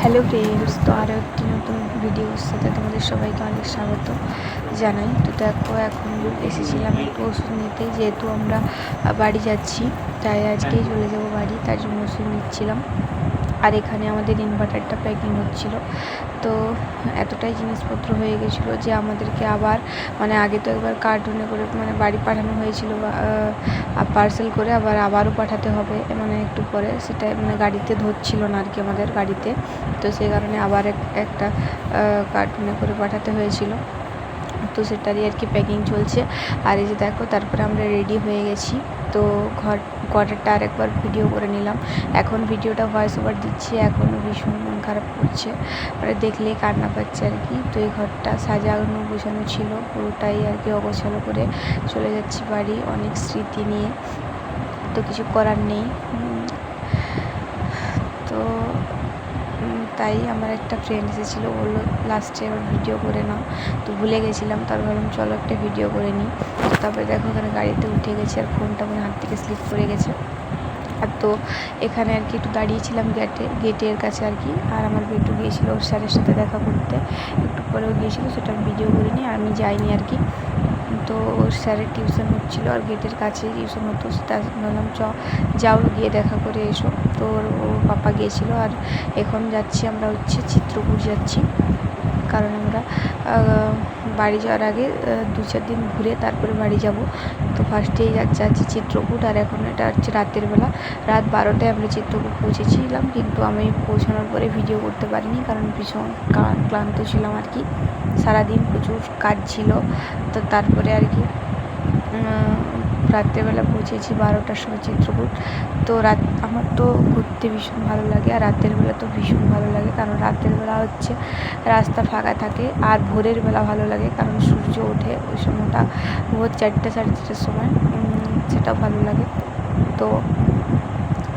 Hello friends, তো আরও একটি নতুন ভিডিওর সাথে তোমাদের সবাইকে অনেক স্বাগত জানাই। তো দেখো, এখন এসেছিলাম একটু ওষুধ নিতে, যেহেতু আমরা বাড়ি যাচ্ছি, তাই আজকেই চলে যাব বাড়ি, তার জন্য ওষুধ নিচ্ছিলাম। আর এখানে আমাদের ইনভার্টারটা প্যাকিং হচ্ছিল। তো এতটাই জিনিসপত্র হয়ে গেছিলো যে আমাদেরকে আবার আগে তো একবার কার্টুনে করে বাড়ি পাঠানো হয়েছিল, পার্সেল করে আবারও পাঠাতে হবে একটু পরে, সেটা গাড়িতে ধরছিল না আর কি আমাদের গাড়িতে। তো সেই কারণে আবার একটা কার্টুনে করে পাঠাতে হয়েছিল। তো সেটারই আর কি প্যাকিং চলছে। আর এই যে দেখো, তারপরে আমরা রেডি হয়ে গেছি। তো ঘরটা আরেকবার ভিডিও করে নিলাম। এখন ভিডিওটা ভয়েস ওভার দিচ্ছি, এখনও ভীষণ মন খারাপ করছে, দেখলেই কান্না পাচ্ছে আর কি। তো এই ঘরটা সাজানো গোছানো ছিল, পুরোটাই আর কি অগোছালো করে চলে যাচ্ছি বাড়ি, অনেক স্মৃতি নিয়ে। তো কিছু করার নেই। তো তাই আমার একটা ফ্রেন্ড এসেছিলো, বললো লাস্টে আবার ভিডিও করে নাও। তো ভুলে গেছিলাম, তার ভাবলাম চলো একটা ভিডিও করে নিই। তারপরে দেখো, এখানে গাড়িতে উঠে গেছে আর ফোনটা হাত থেকে স্লিপ করে গেছে। আর তো এখানে আর কি একটু দাঁড়িয়েছিলাম গেটের কাছে আর কি। আর আমার বেটু গিয়েছিলো ওর স্যারের সাথে দেখা করতে, একটু পরেও গিয়েছিলো, সেটা ভিডিও করিনি, আর আমি যাইনি আর কি। তো ওর স্যারের টিউশন হচ্ছিলো আর গেটের কাছে টিউশন হতো, সেটা বললাম যাও গিয়ে দেখা করে এসো। তো ওর পাপা গিয়েছিলো। আর এখন যাচ্ছি আমরা চিত্রকূট যাচ্ছি, কারণ আমরা বাড়ি যাওয়ার আগে 2-4 দিন ঘুরে তারপরে বাড়ি যাব। তো ফার্স্টেই যাচ্ছি চিত্রকূট। আর এখন এটা হচ্ছে রাতের বেলা, রাত 12টায় আমরা চিত্রকূট পৌঁছেছিলাম, কিন্তু আমি পৌঁছানোর পরে ভিডিও করতে পারিনি, কারণ ভীষণ ক্লান্ত ছিলাম আর কি, সারাদিন প্রচুর কাজ ছিল। তো তারপরে আর কি রাত্রেবেলা পৌঁছেছি 12টার সময় চিত্রকূট। তো আমার তো ঘুরতে ভীষণ ভালো লাগে, আর রাতের বেলা তো ভীষণ ভালো লাগে, কারণ রাতের বেলা হচ্ছে রাস্তা ফাঁকা থাকে। আর ভোরের বেলা ভালো লাগে, কারণ সূর্য ওঠে ওই সময়টা, ভোর 4টে 4:30টার সময়, সেটাও ভালো লাগে। তো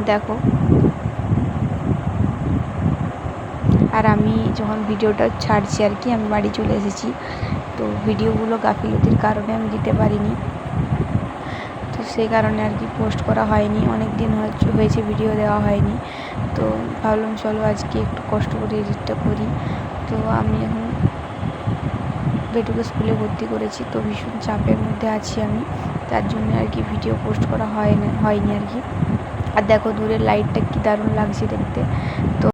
দেখো, আর আমি যখন ভিডিওটা ছাড়ছি আর কি, আমি বাড়ি চলে এসেছি। তো ভিডিওগুলো গাফিলতির কারণে আমি দিতে পারিনি, তো সেই কারণে আর কি পোস্ট করা হয়নি, অনেক দিন হয়েছে ভিডিও দেওয়া হয়নি। তো ভাবলাম চলো আজকে একটু কষ্ট করে এডিটটা করি। তো আমি এখন বেটুকে স্কুলে ভর্তি করেছি, তো ভীষণ চাপের মধ্যে আছি আমি, তার জন্য আর কি ভিডিও পোস্ট করা হয়নি আর কি। আর দেখো, দূরের লাইটটা কি দারুণ লাগছে দেখতে। তো